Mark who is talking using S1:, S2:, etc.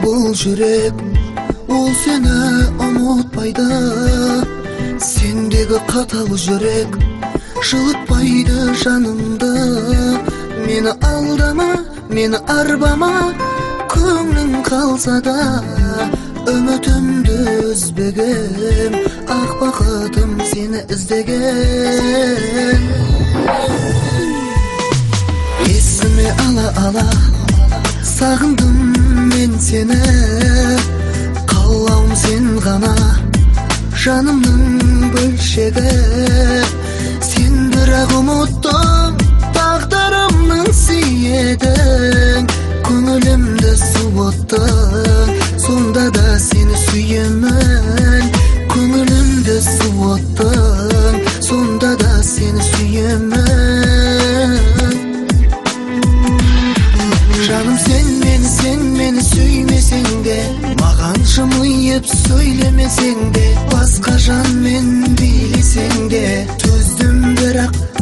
S1: бул жүрек, ол сени унутпайды. Сендегі қатал жүрек жылытпайды жанымды. Мені алдама, мені арбама, көңлің қалса да үмітімді үзбегем, ақ бақытым сені іздеген. Есіме ала сағындым мен сені, қалауым сен ғана жанымның бөлшегі. Сен бірақ ұмыттың тағдырымның сүйедің, көңілімді суыттың, сонда да сені сүйемін. Көңілімді суыттың, сонда да сені сүйемін. Жаным сен мені сүймесең де, маған жымиып сөйлемесең де, басқа жанмен билесең де, төздім бірақ